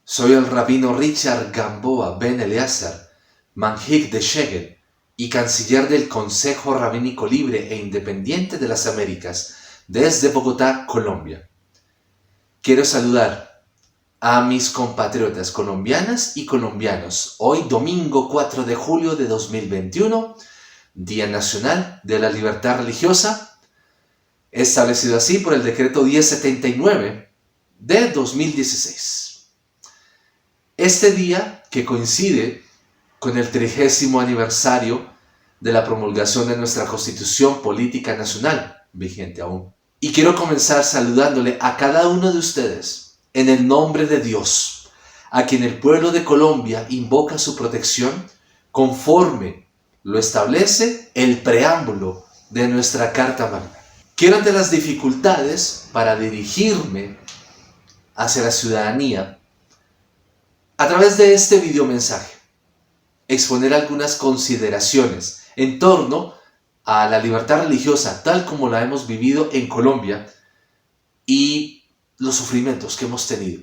Soy el rabino Richard Gamboa Ben Eleazar, Manhig de Shegel y canciller del Consejo Rabínico Libre e Independiente de las Américas, desde Bogotá, Colombia. Quiero saludar a mis compatriotas colombianas y colombianos hoy domingo 4 de julio de 2021, Día Nacional de la Libertad Religiosa, establecido así por el decreto 1079 de 2016. Este día, que coincide con el 30º aniversario de la promulgación de nuestra Constitución Política Nacional, vigente aún. Y quiero comenzar saludándole a cada uno de ustedes en el nombre de Dios, a quien el pueblo de Colombia invoca su protección conforme lo establece el preámbulo de nuestra Carta Magna. Quiero, ante las dificultades para dirigirme hacia la ciudadanía, a través de este videomensaje, exponer algunas consideraciones en torno a la libertad religiosa tal como la hemos vivido en Colombia y los sufrimientos que hemos tenido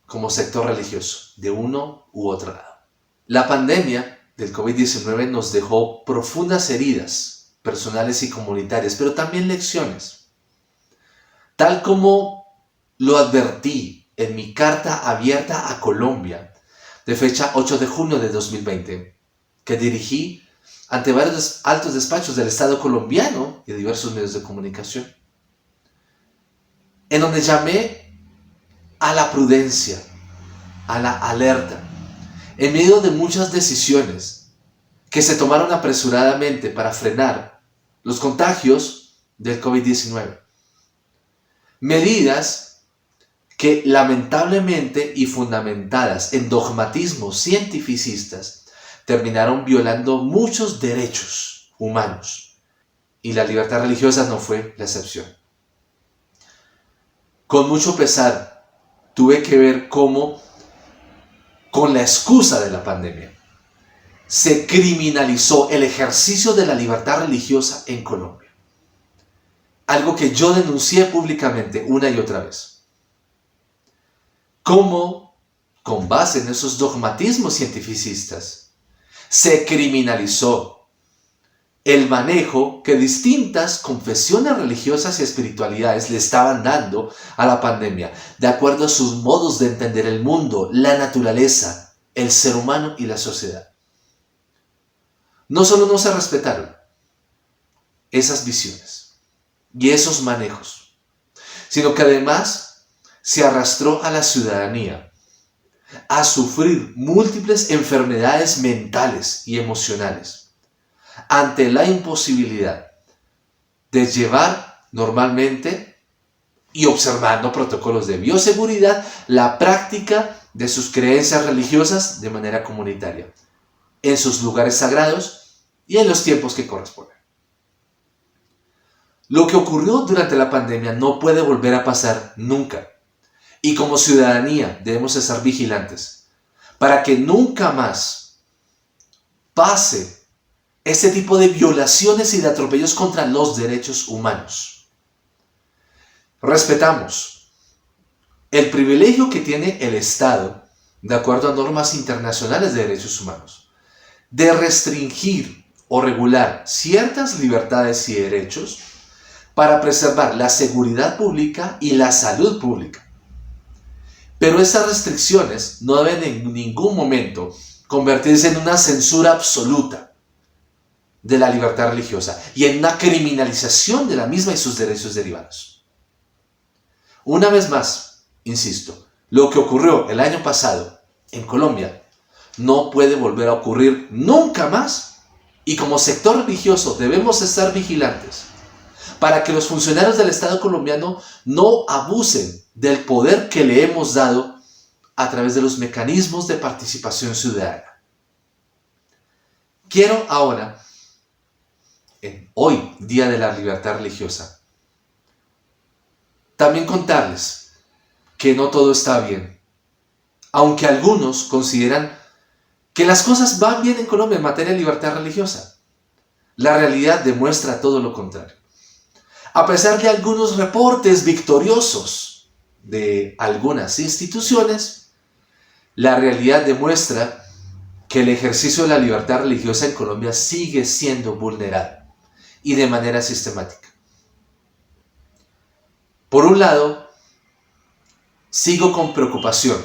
como sector religioso de uno u otro lado. La pandemia del COVID-19 nos dejó profundas heridas personales y comunitarias, pero también lecciones. Tal como lo advertí en mi carta abierta a Colombia, de fecha 8 de junio de 2020, que dirigí ante varios altos despachos del Estado colombiano y diversos medios de comunicación, en donde llamé a la prudencia, a la alerta, en medio de muchas decisiones que se tomaron apresuradamente para frenar los contagios del COVID-19. Medidas que lamentablemente y fundamentadas en dogmatismos cientificistas terminaron violando muchos derechos humanos, y la libertad religiosa no fue la excepción. Con mucho pesar tuve que ver cómo, con la excusa de la pandemia, se criminalizó el ejercicio de la libertad religiosa en Colombia. Algo que yo denuncié públicamente una y otra vez. Cómo, con base en esos dogmatismos cientificistas, se criminalizó el manejo que distintas confesiones religiosas y espiritualidades le estaban dando a la pandemia, de acuerdo a sus modos de entender el mundo, la naturaleza, el ser humano y la sociedad. No solo no se respetaron esas visiones y esos manejos, sino que además se arrastró a la ciudadanía a sufrir múltiples enfermedades mentales y emocionales ante la imposibilidad de llevar normalmente y observando protocolos de bioseguridad la práctica de sus creencias religiosas de manera comunitaria, en sus lugares sagrados y en los tiempos que corresponden. Lo que ocurrió durante la pandemia no puede volver a pasar nunca. Y como ciudadanía debemos estar vigilantes para que nunca más pase este tipo de violaciones y de atropellos contra los derechos humanos. Respetamos el privilegio que tiene el Estado, de acuerdo a normas internacionales de derechos humanos, de restringir o regular ciertas libertades y derechos para preservar la seguridad pública y la salud pública. Pero esas restricciones no deben en ningún momento convertirse en una censura absoluta de la libertad religiosa y en una criminalización de la misma y sus derechos derivados. Una vez más, insisto, lo que ocurrió el año pasado en Colombia no puede volver a ocurrir nunca más, y como sector religioso debemos estar vigilantes para que los funcionarios del Estado colombiano no abusen del poder que le hemos dado a través de los mecanismos de participación ciudadana. Quiero ahora, hoy, Día de la Libertad Religiosa, también contarles que no todo está bien, aunque algunos consideran que las cosas van bien en Colombia en materia de libertad religiosa. La realidad demuestra todo lo contrario. A pesar de algunos reportes victoriosos de algunas instituciones, La realidad demuestra que el ejercicio de la libertad religiosa en Colombia sigue siendo vulnerado y de manera sistemática. Por un lado, sigo con preocupación,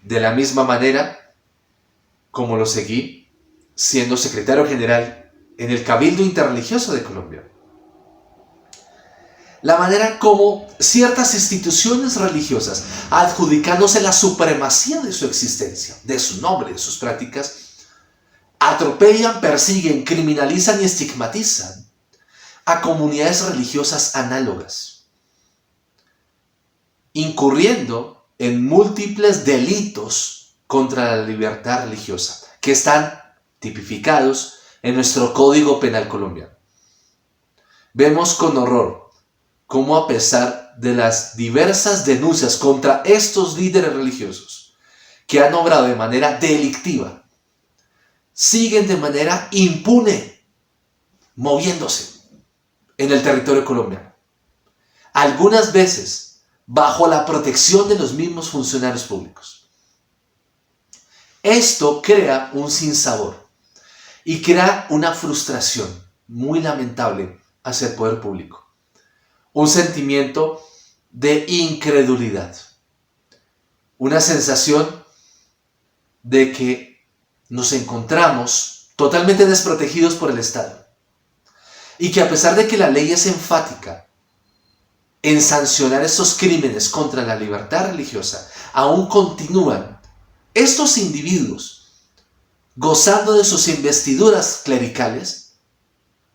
de la misma manera como lo seguí siendo secretario general en el Cabildo Interreligioso de Colombia. La manera como ciertas instituciones religiosas, adjudicándose la supremacía de su existencia, de su nombre, de sus prácticas, atropellan, persiguen, criminalizan y estigmatizan a comunidades religiosas análogas, incurriendo en múltiples delitos contra la libertad religiosa, que están tipificados en nuestro Código Penal colombiano. Vemos con horror cómo, a pesar de las diversas denuncias contra estos líderes religiosos que han obrado de manera delictiva, siguen de manera impune moviéndose en el territorio colombiano, algunas veces bajo la protección de los mismos funcionarios públicos. Esto crea un sinsabor y crea una frustración muy lamentable hacia el poder público. Un sentimiento de incredulidad, una sensación de que nos encontramos totalmente desprotegidos por el Estado y que, a pesar de que la ley es enfática en sancionar estos crímenes contra la libertad religiosa, aún continúan estos individuos gozando de sus investiduras clericales,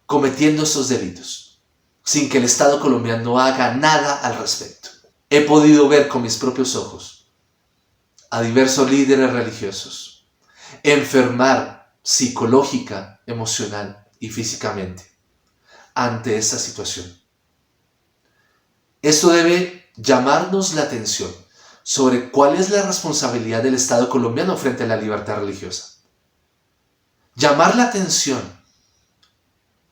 cometiendo estos delitos, sin que el Estado colombiano haga nada al respecto. He podido ver con mis propios ojos a diversos líderes religiosos enfermar psicológica, emocional y físicamente ante esta situación. Esto debe llamarnos la atención sobre cuál es la responsabilidad del Estado colombiano frente a la libertad religiosa. Llamar la atención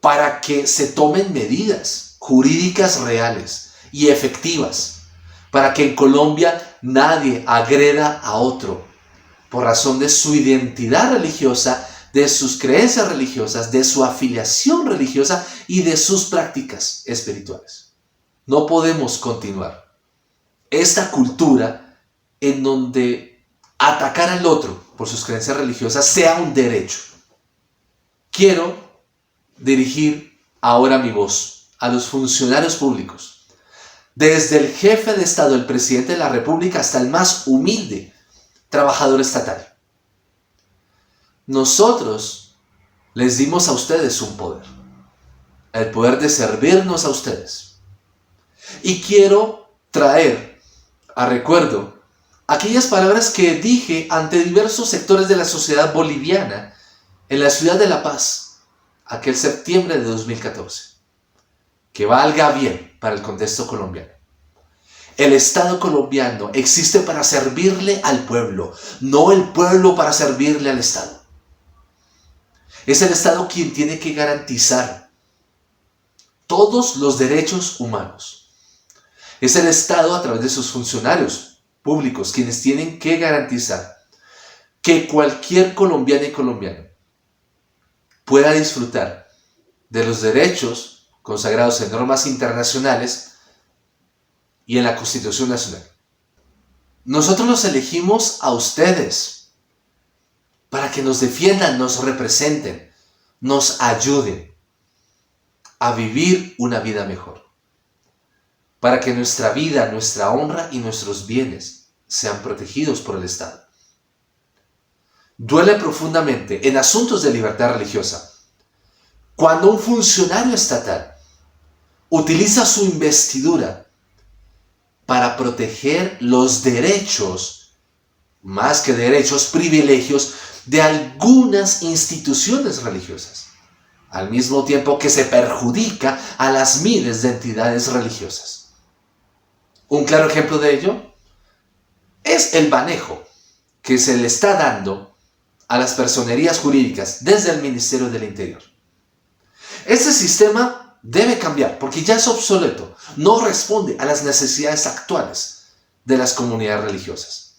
para que se tomen medidas jurídicas reales y efectivas, para que en Colombia nadie agreda a otro por razón de su identidad religiosa, de sus creencias religiosas, de su afiliación religiosa y de sus prácticas espirituales. No podemos continuar esta cultura en donde atacar al otro por sus creencias religiosas sea un derecho. Quiero dirigir ahora mi voz a los funcionarios públicos, desde el jefe de Estado, el presidente de la República, hasta el más humilde trabajador estatal. Nosotros les dimos a ustedes un poder, el poder de servirnos a ustedes. Y quiero traer a recuerdo aquellas palabras que dije ante diversos sectores de la sociedad boliviana en la ciudad de La Paz, aquel septiembre de 2014. Que valga bien para el contexto colombiano. El Estado colombiano existe para servirle al pueblo, no el pueblo para servirle al Estado. Es el Estado quien tiene que garantizar todos los derechos humanos. Es el Estado, a través de sus funcionarios públicos, quienes tienen que garantizar que cualquier colombiana y colombiano pueda disfrutar de los derechos consagrados en normas internacionales y en la Constitución Nacional. Nosotros los elegimos a ustedes para que nos defiendan, nos representen, nos ayuden a vivir una vida mejor, para que nuestra vida, nuestra honra y nuestros bienes sean protegidos por el Estado. Duele profundamente en asuntos de libertad religiosa cuando un funcionario estatal utiliza su investidura para proteger los derechos, más que derechos, privilegios de algunas instituciones religiosas, al mismo tiempo que se perjudica a las miles de entidades religiosas. Un claro ejemplo de ello es el manejo que se le está dando a las personerías jurídicas desde el Ministerio del Interior. Este sistema debe cambiar porque ya es obsoleto, no responde a las necesidades actuales de las comunidades religiosas.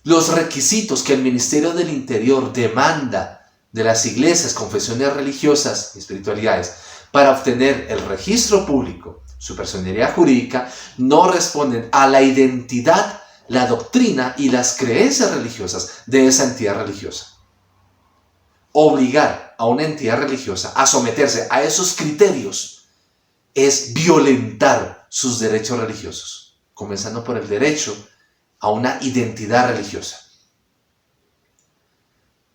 los requisitos que el Ministerio del Interior demanda de las iglesias, confesiones religiosas y espiritualidades para obtener el registro público, su personería jurídica, no responden a la identidad, la doctrina y las creencias religiosas de esa entidad religiosa. Obligar a una entidad religiosa a someterse a esos criterios es violentar sus derechos religiosos, comenzando por el derecho a una identidad religiosa.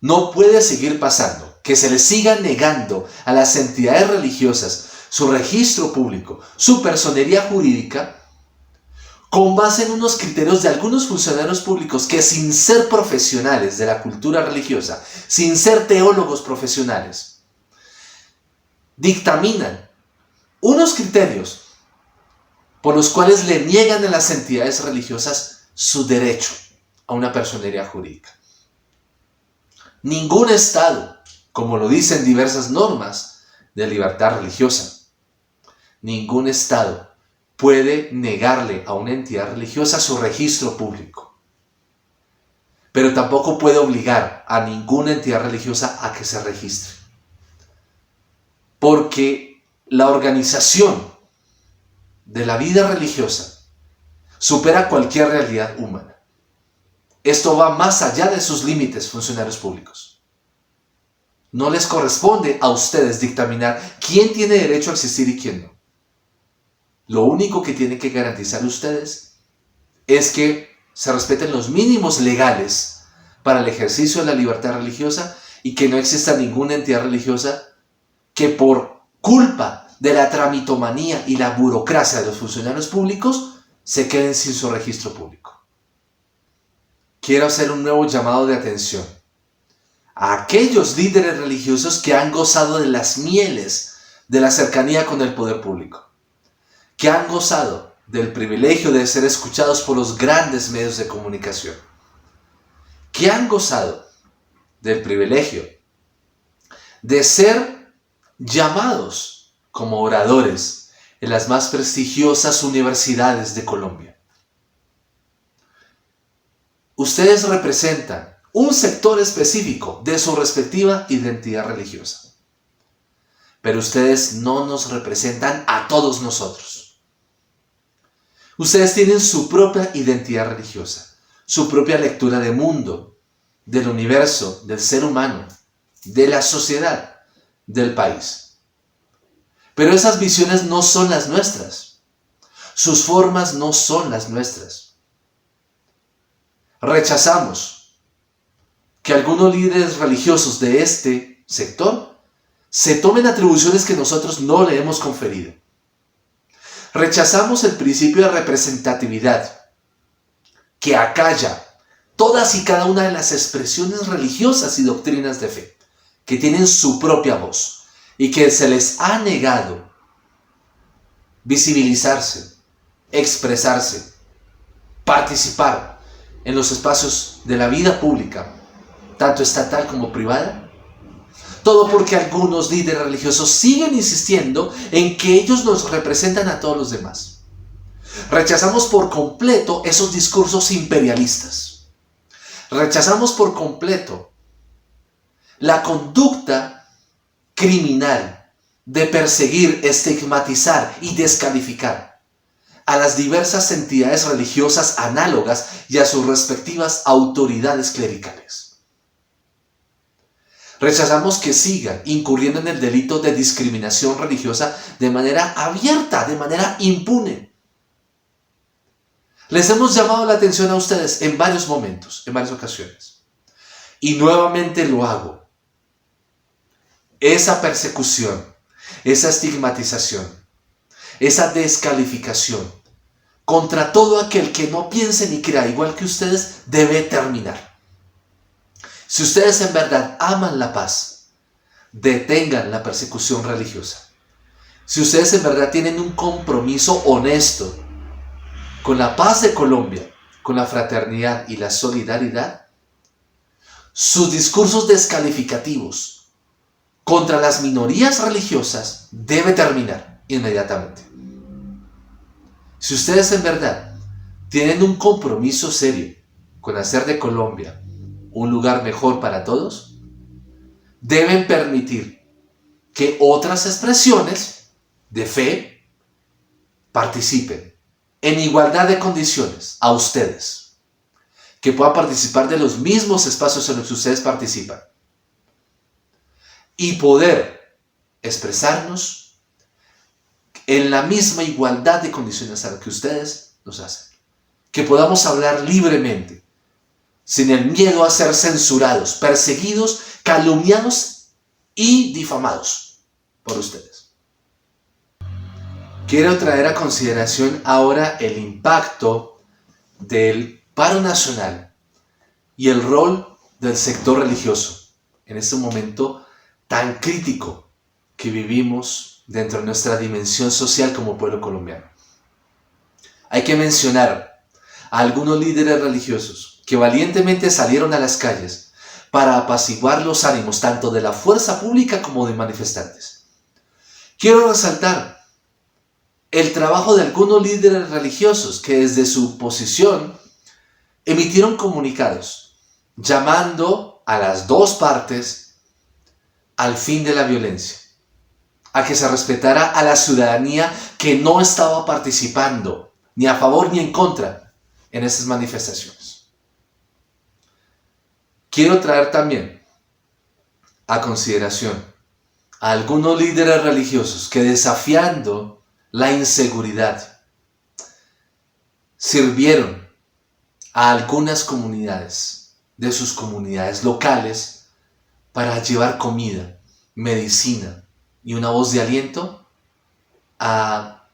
No puede seguir pasando que se les siga negando a las entidades religiosas su registro público, su personería jurídica, con base en unos criterios de algunos funcionarios públicos que, sin ser profesionales de la cultura religiosa, sin ser teólogos profesionales, dictaminan unos criterios por los cuales le niegan a las entidades religiosas su derecho a una personería jurídica. Ningún Estado, como lo dicen diversas normas de libertad religiosa, ningún Estado puede negarle a una entidad religiosa su registro público. Pero tampoco puede obligar a ninguna entidad religiosa a que se registre. Porque la organización de la vida religiosa supera cualquier realidad humana. Esto va más allá de sus límites, funcionarios públicos. No les corresponde a ustedes dictaminar quién tiene derecho a existir y quién no. Lo único que tienen que garantizar ustedes es que se respeten los mínimos legales para el ejercicio de la libertad religiosa y que no exista ninguna entidad religiosa que por culpa de la tramitomanía y la burocracia de los funcionarios públicos se queden sin su registro público. Quiero hacer un nuevo llamado de atención a aquellos líderes religiosos que han gozado de las mieles de la cercanía con el poder público, que han gozado del privilegio de ser escuchados por los grandes medios de comunicación, que han gozado del privilegio de ser llamados como oradores en las más prestigiosas universidades de Colombia. Ustedes representan un sector específico de su respectiva identidad religiosa, pero ustedes no nos representan a todos nosotros. Ustedes tienen su propia identidad religiosa, su propia lectura de mundo, del universo, del ser humano, de la sociedad, del país. Pero esas visiones no son las nuestras. Sus formas no son las nuestras. Rechazamos que algunos líderes religiosos de este sector se tomen atribuciones que nosotros no le hemos conferido. Rechazamos el principio de representatividad que acalla todas y cada una de las expresiones religiosas y doctrinas de fe que tienen su propia voz y que se les ha negado visibilizarse, expresarse, participar en los espacios de la vida pública, tanto estatal como privada. Todo porque algunos líderes religiosos siguen insistiendo en que ellos nos representan a todos los demás. Rechazamos por completo esos discursos imperialistas. Rechazamos por completo la conducta criminal de perseguir, estigmatizar y descalificar a las diversas entidades religiosas análogas y a sus respectivas autoridades clericales. Rechazamos que sigan incurriendo en el delito de discriminación religiosa de manera abierta, de manera impune. Les hemos llamado la atención a ustedes en varios momentos, en varias ocasiones. Y nuevamente lo hago. Esa persecución, esa estigmatización, esa descalificación contra todo aquel que no piense ni crea igual que ustedes debe terminar. Si ustedes en verdad aman la paz, detengan la persecución religiosa. Si ustedes en verdad tienen un compromiso honesto con la paz de Colombia, con la fraternidad y la solidaridad, sus discursos descalificativos contra las minorías religiosas debe terminar inmediatamente. Si ustedes en verdad tienen un compromiso serio con hacer de Colombia un lugar mejor para todos, deben permitir que otras expresiones de fe participen en igualdad de condiciones a ustedes, que puedan participar de los mismos espacios en los que ustedes participan y poder expresarnos en la misma igualdad de condiciones a la que ustedes nos hacen. Que podamos hablar libremente, sin el miedo a ser censurados, perseguidos, calumniados y difamados por ustedes. Quiero traer a consideración ahora el impacto del paro nacional y el rol del sector religioso en este momento tan crítico que vivimos dentro de nuestra dimensión social como pueblo colombiano. Hay que mencionar a algunos líderes religiosos que valientemente salieron a las calles para apaciguar los ánimos tanto de la fuerza pública como de manifestantes. Quiero resaltar el trabajo de algunos líderes religiosos que desde su posición emitieron comunicados llamando a las dos partes al fin de la violencia, a que se respetara a la ciudadanía que no estaba participando ni a favor ni en contra en estas manifestaciones. Quiero traer también a consideración a algunos líderes religiosos que, desafiando la inseguridad, sirvieron a algunas comunidades de sus comunidades locales para llevar comida, medicina y una voz de aliento a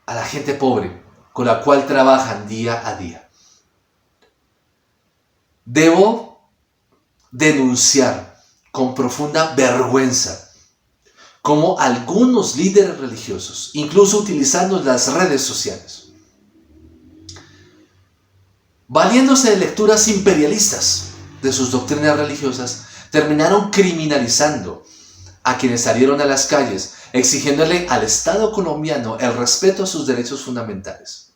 la gente pobre con la cual trabajan día a día. Debo denunciar con profunda vergüenza cómo algunos líderes religiosos, incluso utilizando las redes sociales, valiéndose de lecturas imperialistas de sus doctrinas religiosas, terminaron criminalizando a quienes salieron a las calles, exigiéndole al Estado colombiano el respeto a sus derechos fundamentales,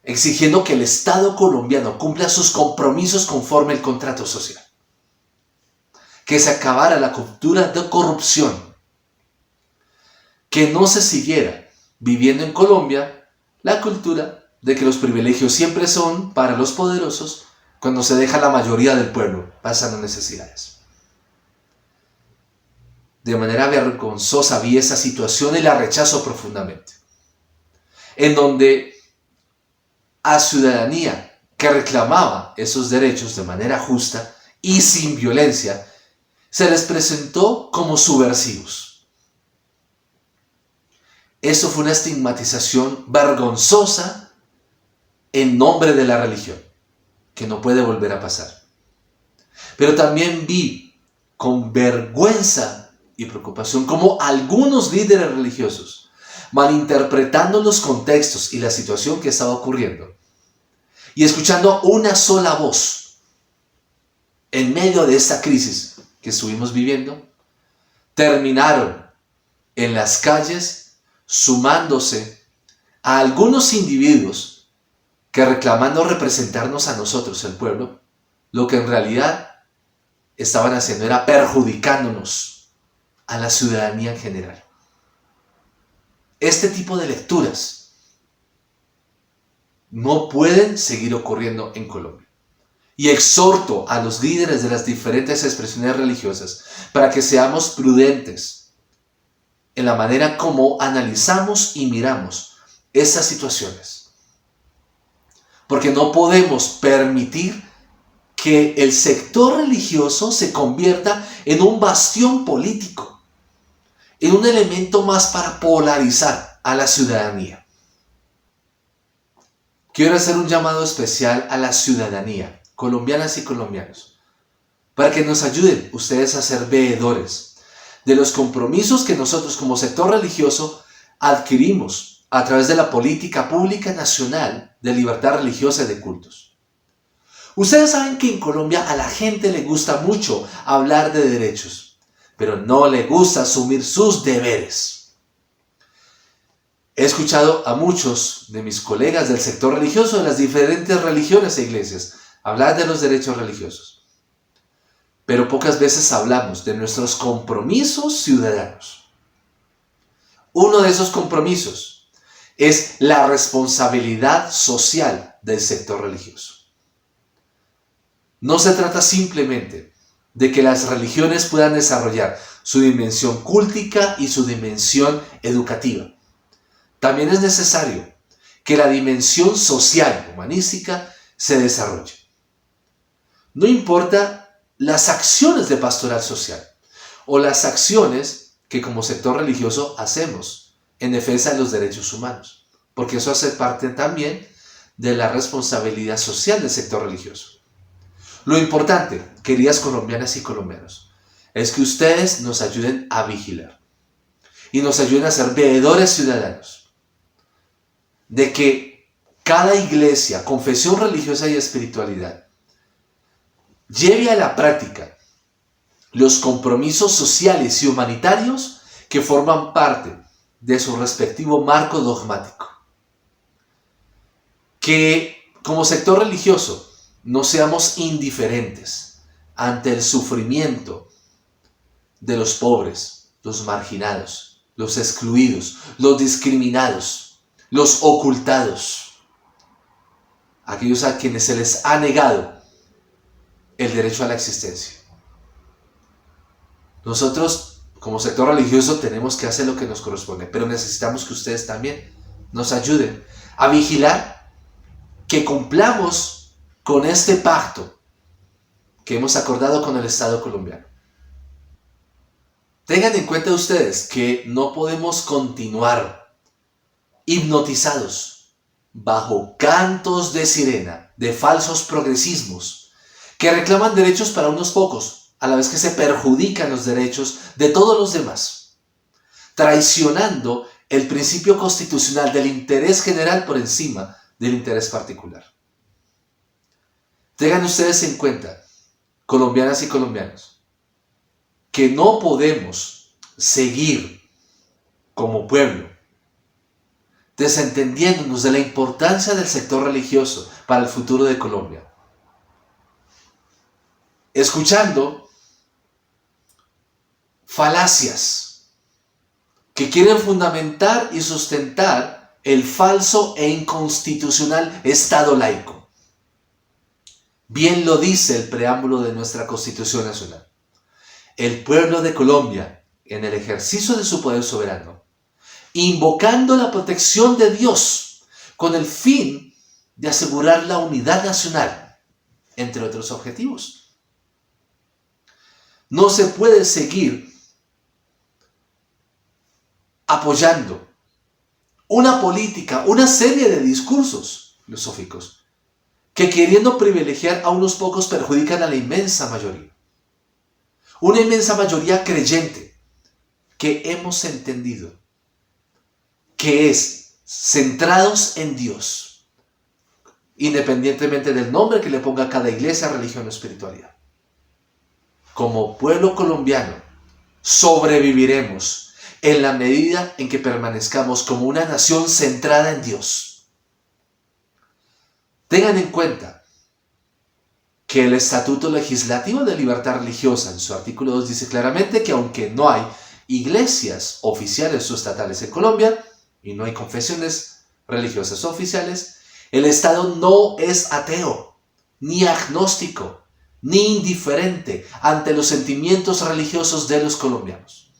exigiendo que el Estado colombiano cumpla sus compromisos conforme el contrato social, que se acabara la cultura de corrupción, que no se siguiera viviendo en Colombia la cultura de que los privilegios siempre son para los poderosos cuando se deja la mayoría del pueblo pasando necesidades. De manera vergonzosa vi esa situación y la rechazo profundamente, en donde a ciudadanía que reclamaba esos derechos de manera justa y sin violencia, se les presentó como subversivos. Eso fue una estigmatización vergonzosa en nombre de la religión, que no puede volver a pasar. Pero también vi con vergüenza y preocupación cómo algunos líderes religiosos, malinterpretando los contextos y la situación que estaba ocurriendo, y escuchando una sola voz en medio de esta crisis que estuvimos viviendo, terminaron en las calles sumándose a algunos individuos que, reclamando representarnos a nosotros, el pueblo, lo que en realidad estaban haciendo era perjudicándonos a la ciudadanía en general. Este tipo de lecturas no pueden seguir ocurriendo en Colombia. Y exhorto a los líderes de las diferentes expresiones religiosas para que seamos prudentes en la manera como analizamos y miramos esas situaciones. Porque no podemos permitir que el sector religioso se convierta en un bastión político, en un elemento más para polarizar a la ciudadanía. Quiero hacer un llamado especial a la ciudadanía, colombianas y colombianos, para que nos ayuden ustedes a ser veedores de los compromisos que nosotros como sector religioso adquirimos a través de la política pública nacional de libertad religiosa y de cultos. Ustedes saben que en Colombia a la gente le gusta mucho hablar de derechos, pero no le gusta asumir sus deberes. He escuchado a muchos de mis colegas del sector religioso de las diferentes religiones e iglesias hablar de los derechos religiosos, pero pocas veces hablamos de nuestros compromisos ciudadanos. Uno de esos compromisos es la responsabilidad social del sector religioso. No se trata simplemente de que las religiones puedan desarrollar su dimensión cúltica y su dimensión educativa. También es necesario que la dimensión social, humanística, se desarrolle. No importa las acciones de pastoral social o las acciones que como sector religioso hacemos en defensa de los derechos humanos, porque eso hace parte también de la responsabilidad social del sector religioso. Lo importante, queridas colombianas y colombianos, es que ustedes nos ayuden a vigilar y nos ayuden a ser veedores ciudadanos de que cada iglesia, confesión religiosa y espiritualidad lleve a la práctica los compromisos sociales y humanitarios que forman parte de su respectivo marco dogmático. Que como sector religioso no seamos indiferentes ante el sufrimiento de los pobres, los marginados, los excluidos, los discriminados, los ocultados, aquellos a quienes se les ha negado el derecho a la existencia. Nosotros, como sector religioso, tenemos que hacer lo que nos corresponde, pero necesitamos que ustedes también nos ayuden a vigilar que cumplamos con este pacto que hemos acordado con el Estado colombiano. Tengan en cuenta ustedes que no podemos continuar hipnotizados bajo cantos de sirena de falsos progresismos que reclaman derechos para unos pocos, a la vez que se perjudican los derechos de todos los demás, traicionando el principio constitucional del interés general por encima del interés particular. Tengan ustedes en cuenta, colombianas y colombianos, que no podemos seguir como pueblo desentendiéndonos de la importancia del sector religioso para el futuro de Colombia. Escuchando falacias que quieren fundamentar y sustentar el falso e inconstitucional Estado laico. Bien lo dice el preámbulo de nuestra Constitución Nacional. El pueblo de Colombia, en el ejercicio de su poder soberano, invocando la protección de Dios con el fin de asegurar la unidad nacional, entre otros objetivos. No se puede seguir apoyando una política, una serie de discursos filosóficos que queriendo privilegiar a unos pocos perjudican a la inmensa mayoría. Una inmensa mayoría creyente que hemos entendido que es centrados en Dios, independientemente del nombre que le ponga a cada iglesia, religión o espiritualidad. Como pueblo colombiano sobreviviremos en la medida en que permanezcamos como una nación centrada en Dios. Tengan en cuenta que el Estatuto Legislativo de Libertad Religiosa, en su artículo 2, dice claramente que aunque no hay iglesias oficiales o estatales en Colombia, y no hay confesiones religiosas oficiales, el Estado no es ateo, ni agnóstico, ni indiferente ante los sentimientos religiosos de los colombianos.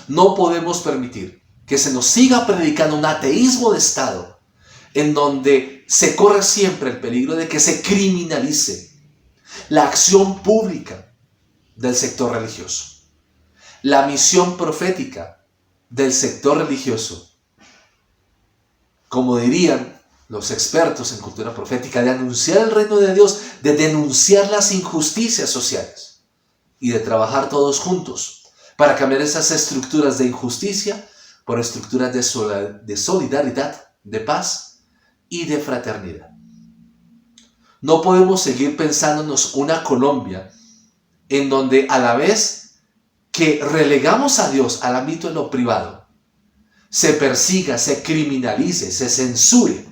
No podemos permitir que se nos siga predicando un ateísmo de Estado en donde se corre siempre el peligro de que se criminalice la acción pública del sector religioso, la misión profética del sector religioso, como dirían los expertos en cultura profética, de anunciar el reino de Dios, de denunciar las injusticias sociales y de trabajar todos juntos para cambiar esas estructuras de injusticia por estructuras de solidaridad, de paz y de fraternidad. No podemos seguir pensándonos una Colombia en donde a la vez que relegamos a Dios al ámbito de lo privado, se persiga, se criminalice, se censure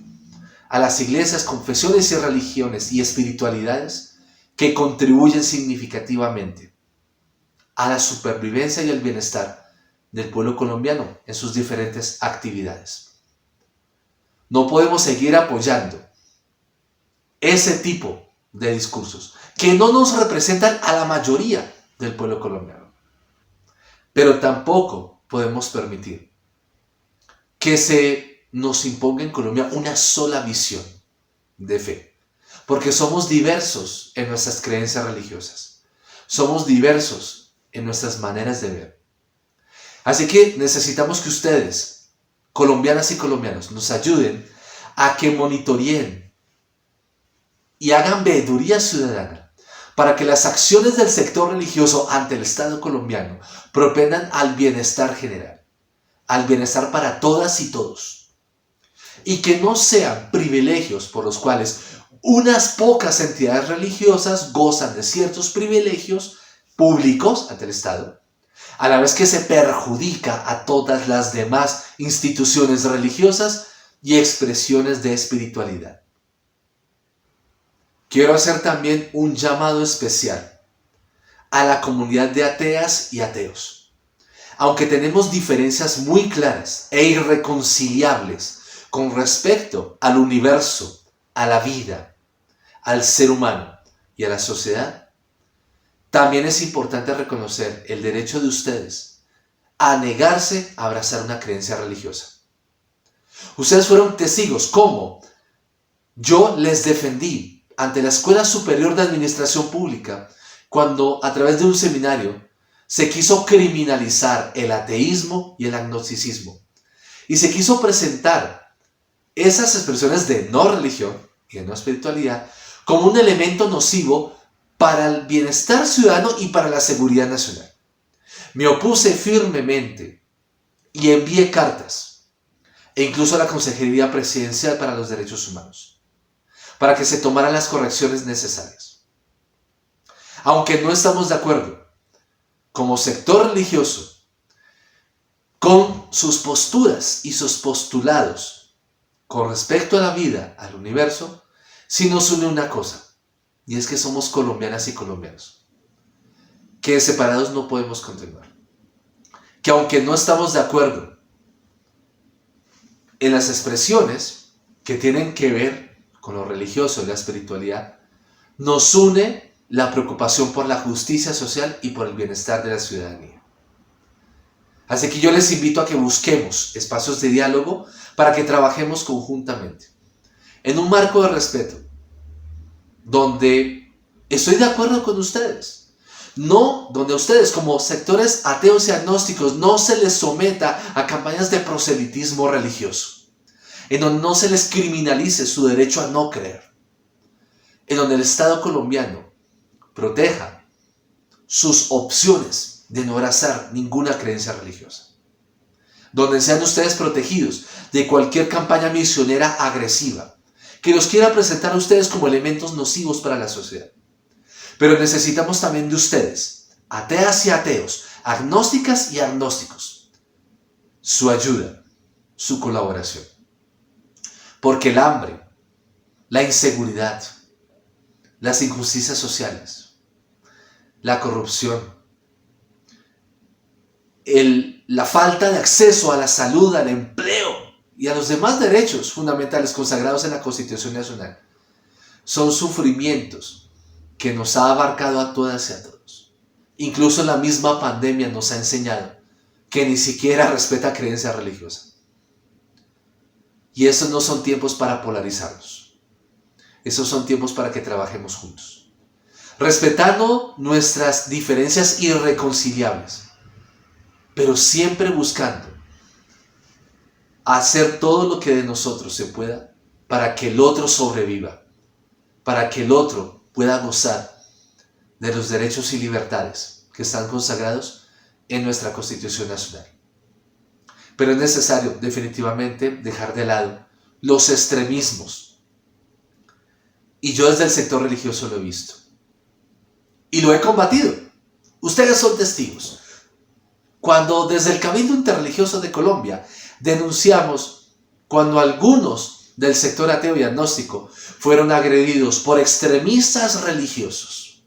a las iglesias, confesiones y religiones y espiritualidades que contribuyen significativamente a la supervivencia y el bienestar del pueblo colombiano en sus diferentes actividades. No podemos seguir apoyando ese tipo de discursos que no nos representan a la mayoría del pueblo colombiano. Pero tampoco podemos permitir que se nos imponga en Colombia una sola visión de fe, porque somos diversos en nuestras creencias religiosas, somos diversos en nuestras maneras de ver. Así que necesitamos que ustedes, colombianas y colombianos, nos ayuden a que monitoreen y hagan veeduría ciudadana para que las acciones del sector religioso ante el Estado colombiano propendan al bienestar general, al bienestar para todas y todos, y que no sean privilegios por los cuales unas pocas entidades religiosas gozan de ciertos privilegios públicos ante el Estado, a la vez que se perjudica a todas las demás instituciones religiosas y expresiones de espiritualidad. Quiero hacer también un llamado especial a la comunidad de ateas y ateos. Aunque tenemos diferencias muy claras e irreconciliables con respecto al universo, a la vida, al ser humano y a la sociedad, también es importante reconocer el derecho de ustedes a negarse a abrazar una creencia religiosa. Ustedes fueron testigos cómo yo les defendí ante la Escuela Superior de Administración Pública cuando a través de un seminario se quiso criminalizar el ateísmo y el agnosticismo y se quiso presentar esas expresiones de no religión y de no espiritualidad como un elemento nocivo para el bienestar ciudadano y para la seguridad nacional. Me opuse firmemente y envié cartas e incluso a la Consejería Presidencial para los Derechos Humanos para que se tomaran las correcciones necesarias. Aunque no estamos de acuerdo como sector religioso con sus posturas y sus postulados con respecto a la vida, al universo, sí nos une una cosa, y es que somos colombianas y colombianos, que separados no podemos continuar, que aunque no estamos de acuerdo en las expresiones que tienen que ver con lo religioso y la espiritualidad, nos une la preocupación por la justicia social y por el bienestar de la ciudadanía. Así que yo les invito a que busquemos espacios de diálogo para que trabajemos conjuntamente, en un marco de respeto, donde estoy de acuerdo con ustedes, no donde a ustedes como sectores ateos y agnósticos no se les someta a campañas de proselitismo religioso, en donde no se les criminalice su derecho a no creer, en donde el Estado colombiano proteja sus opciones de no abrazar ninguna creencia religiosa, donde sean ustedes protegidos de cualquier campaña misionera agresiva que los quiera presentar a ustedes como elementos nocivos para la sociedad. Pero necesitamos también de ustedes, ateas y ateos, agnósticas y agnósticos, su ayuda, su colaboración. Porque el hambre, la inseguridad, las injusticias sociales, la corrupción, la falta de acceso a la salud, al empleo y a los demás derechos fundamentales consagrados en la Constitución Nacional son sufrimientos que nos ha abarcado a todas y a todos. Incluso la misma pandemia nos ha enseñado que ni siquiera respeta creencias religiosas. Y esos no son tiempos para polarizarnos. Esos son tiempos para que trabajemos juntos, respetando nuestras diferencias irreconciliables, pero siempre buscando hacer todo lo que de nosotros se pueda para que el otro sobreviva, para que el otro pueda gozar de los derechos y libertades que están consagrados en nuestra Constitución Nacional. Pero es necesario definitivamente dejar de lado los extremismos. Y yo desde el sector religioso lo he visto. Y lo he combatido. Ustedes son testigos. Cuando desde el Cabildo Interreligioso de Colombia denunciamos cuando algunos del sector ateo y agnóstico fueron agredidos por extremistas religiosos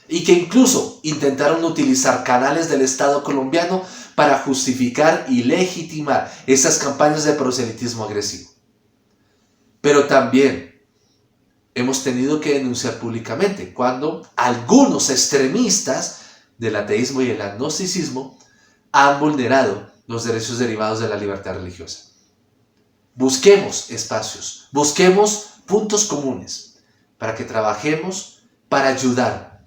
y que incluso intentaron utilizar canales del Estado colombiano para justificar y legitimar esas campañas de proselitismo agresivo. Pero también hemos tenido que denunciar públicamente cuando algunos extremistas del ateísmo y el agnosticismo han vulnerado los derechos derivados de la libertad religiosa. Busquemos espacios, busquemos puntos comunes para que trabajemos para ayudar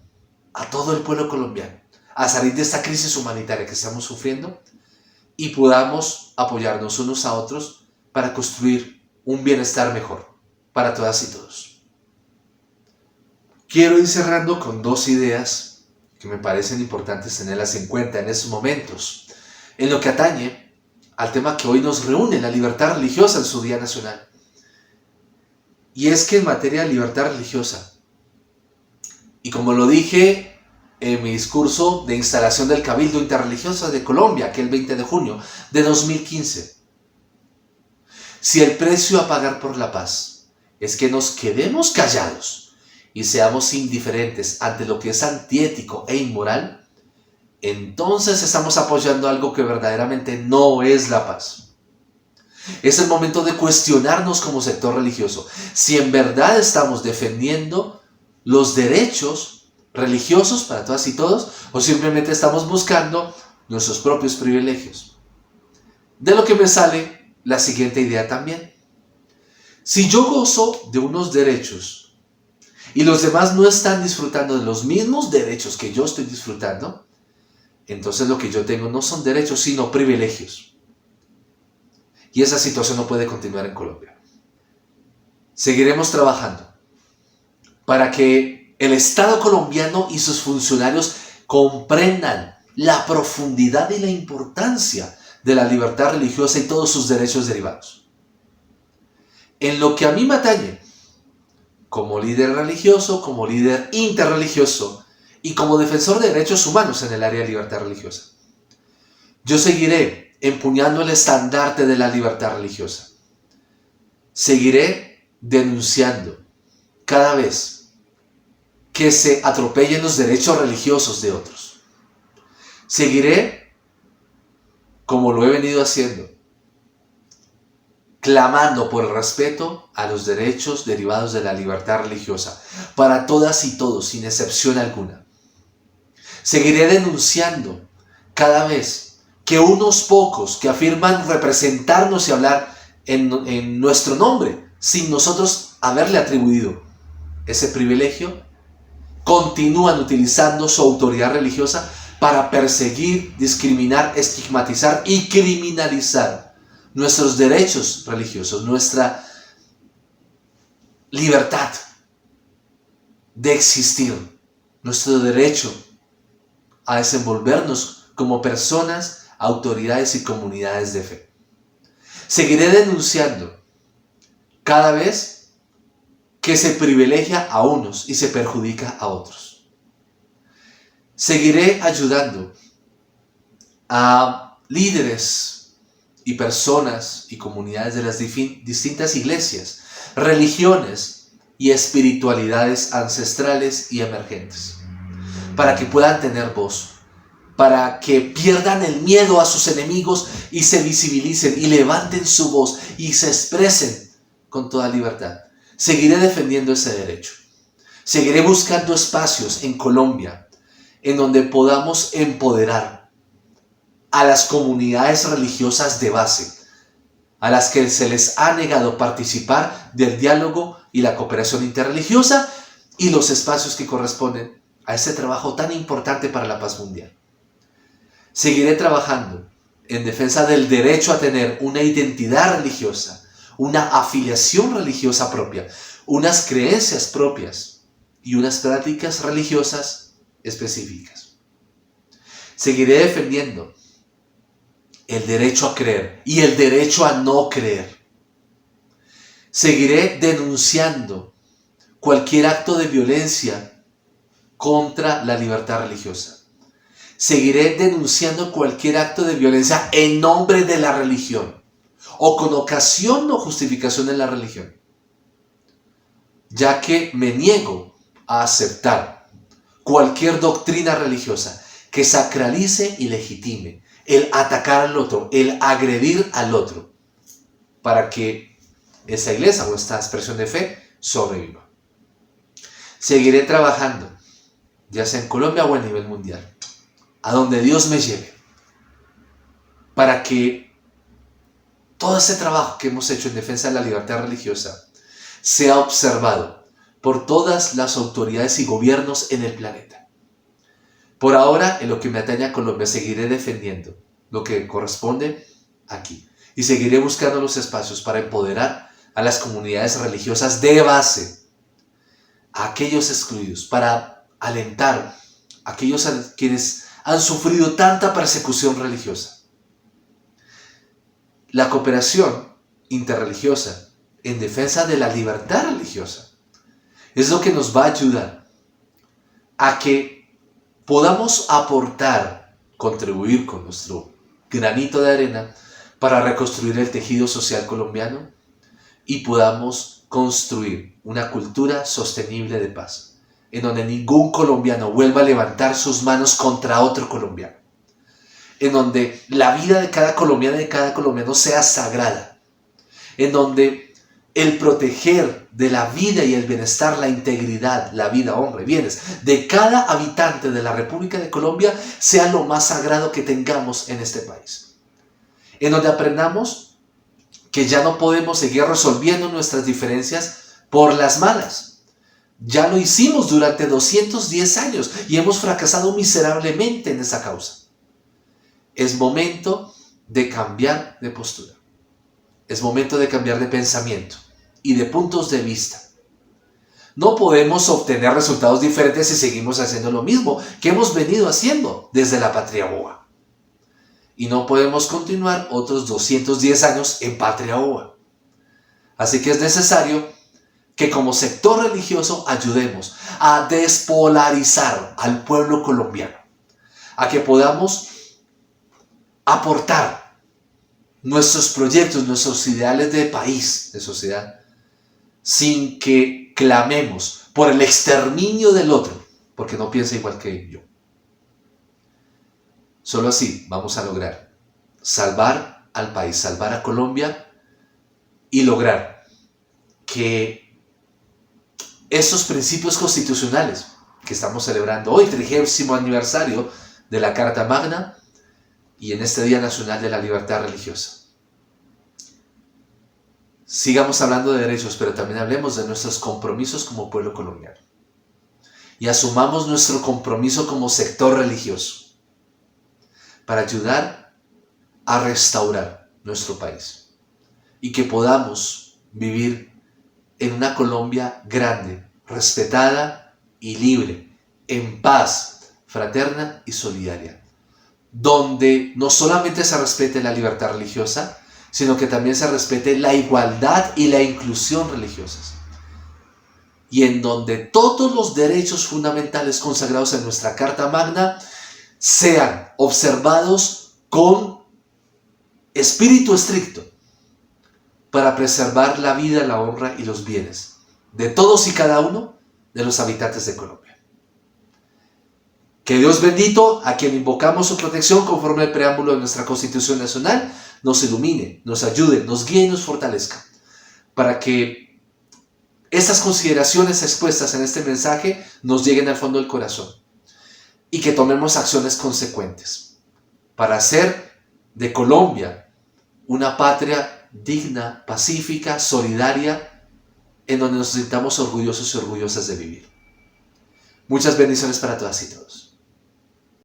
a todo el pueblo colombiano a salir de esta crisis humanitaria que estamos sufriendo y podamos apoyarnos unos a otros para construir un bienestar mejor para todas y todos. Quiero ir cerrando con dos ideas que me parecen importantes tenerlas en cuenta en estos momentos, en lo que atañe al tema que hoy nos reúne, la libertad religiosa en su Día Nacional. Y es que en materia de libertad religiosa, y como lo dije en mi discurso de instalación del Cabildo Interreligioso de Colombia, aquel 20 de junio de 2015, si el precio a pagar por la paz es que nos quedemos callados y seamos indiferentes ante lo que es antiético e inmoral, entonces estamos apoyando algo que verdaderamente no es la paz. Es el momento de cuestionarnos como sector religioso si en verdad estamos defendiendo los derechos religiosos para todas y todos o simplemente estamos buscando nuestros propios privilegios. De lo que me sale la siguiente idea también. Si yo gozo de unos derechos y los demás no están disfrutando de los mismos derechos que yo estoy disfrutando, entonces lo que yo tengo no son derechos, sino privilegios. Y esa situación no puede continuar en Colombia. Seguiremos trabajando para que el Estado colombiano y sus funcionarios comprendan la profundidad y la importancia de la libertad religiosa y todos sus derechos derivados. En lo que a mí me atañe, como líder religioso, como líder interreligioso, y como defensor de derechos humanos en el área de libertad religiosa, yo seguiré empuñando el estandarte de la libertad religiosa. Seguiré denunciando cada vez que se atropellen los derechos religiosos de otros. Seguiré, como lo he venido haciendo, clamando por el respeto a los derechos derivados de la libertad religiosa para todas y todos, sin excepción alguna. Seguiré denunciando cada vez que unos pocos que afirman representarnos y hablar en nuestro nombre, sin nosotros haberle atribuido ese privilegio, continúan utilizando su autoridad religiosa para perseguir, discriminar, estigmatizar y criminalizar nuestros derechos religiosos, nuestra libertad de existir, nuestro derecho a desenvolvernos como personas, autoridades y comunidades de fe. Seguiré denunciando cada vez que se privilegia a unos y se perjudica a otros. Seguiré ayudando a líderes y personas y comunidades de las distintas iglesias, religiones y espiritualidades ancestrales y emergentes, para que puedan tener voz, para que pierdan el miedo a sus enemigos y se visibilicen y levanten su voz y se expresen con toda libertad. Seguiré defendiendo ese derecho. Seguiré buscando espacios en Colombia en donde podamos empoderar a las comunidades religiosas de base, a las que se les ha negado participar del diálogo y la cooperación interreligiosa y los espacios que corresponden a ese trabajo tan importante para la paz mundial. Seguiré trabajando en defensa del derecho a tener una identidad religiosa, una afiliación religiosa propia, unas creencias propias y unas prácticas religiosas específicas. Seguiré defendiendo el derecho a creer y el derecho a no creer. Seguiré denunciando cualquier acto de violencia contra la libertad religiosa. Seguiré denunciando cualquier acto de violencia en nombre de la religión o con ocasión o justificación en la religión, ya que me niego a aceptar cualquier doctrina religiosa que sacralice y legitime el atacar al otro, el agredir al otro, para que esa iglesia o esta expresión de fe sobreviva. Seguiré trabajando, ya sea en Colombia o a nivel mundial, a donde Dios me lleve, para que todo ese trabajo que hemos hecho en defensa de la libertad religiosa sea observado por todas las autoridades y gobiernos en el planeta. Por ahora, en lo que me atañe a Colombia, seguiré defendiendo lo que corresponde aquí y seguiré buscando los espacios para empoderar a las comunidades religiosas de base, a aquellos excluidos, para alentar a aquellos a quienes han sufrido tanta persecución religiosa. La cooperación interreligiosa en defensa de la libertad religiosa es lo que nos va a ayudar a que podamos aportar, contribuir con nuestro granito de arena para reconstruir el tejido social colombiano y podamos construir una cultura sostenible de paz, en donde ningún colombiano vuelva a levantar sus manos contra otro colombiano, en donde la vida de cada colombiana y de cada colombiano sea sagrada, en donde el proteger de la vida y el bienestar, la integridad, la vida, honra y bienes de cada habitante de la República de Colombia sea lo más sagrado que tengamos en este país. En donde aprendamos que ya no podemos seguir resolviendo nuestras diferencias por las malas. Ya lo hicimos durante 210 años y hemos fracasado miserablemente en esa causa. Es momento de cambiar de postura. Es momento de cambiar de pensamiento y de puntos de vista. No podemos obtener resultados diferentes si seguimos haciendo lo mismo que hemos venido haciendo desde la patria boba. Y no podemos continuar otros 210 años en patria boba. Así que es necesario que como sector religioso ayudemos a despolarizar al pueblo colombiano, a que podamos aportar nuestros proyectos, nuestros ideales de país, de sociedad, sin que clamemos por el exterminio del otro, porque no piensa igual que yo. Solo así vamos a lograr salvar al país, salvar a Colombia y lograr que esos principios constitucionales que estamos celebrando hoy, 30º aniversario de la Carta Magna, y en este Día Nacional de la Libertad Religiosa, sigamos hablando de derechos, pero también hablemos de nuestros compromisos como pueblo colombiano. Y asumamos nuestro compromiso como sector religioso para ayudar a restaurar nuestro país. Y que podamos vivir en una Colombia grande, respetada y libre, en paz, fraterna y solidaria, donde no solamente se respete la libertad religiosa, sino que también se respete la igualdad y la inclusión religiosas. Y en donde todos los derechos fundamentales consagrados en nuestra Carta Magna sean observados con espíritu estricto para preservar la vida, la honra y los bienes de todos y cada uno de los habitantes de Colombia. Que Dios bendito, a quien invocamos su protección conforme al preámbulo de nuestra Constitución Nacional, nos ilumine, nos ayude, nos guíe y nos fortalezca, para que estas consideraciones expuestas en este mensaje nos lleguen al fondo del corazón y que tomemos acciones consecuentes para hacer de Colombia una patria digna, pacífica, solidaria, en donde nos sintamos orgullosos y orgullosas de vivir. Muchas bendiciones para todas y todos.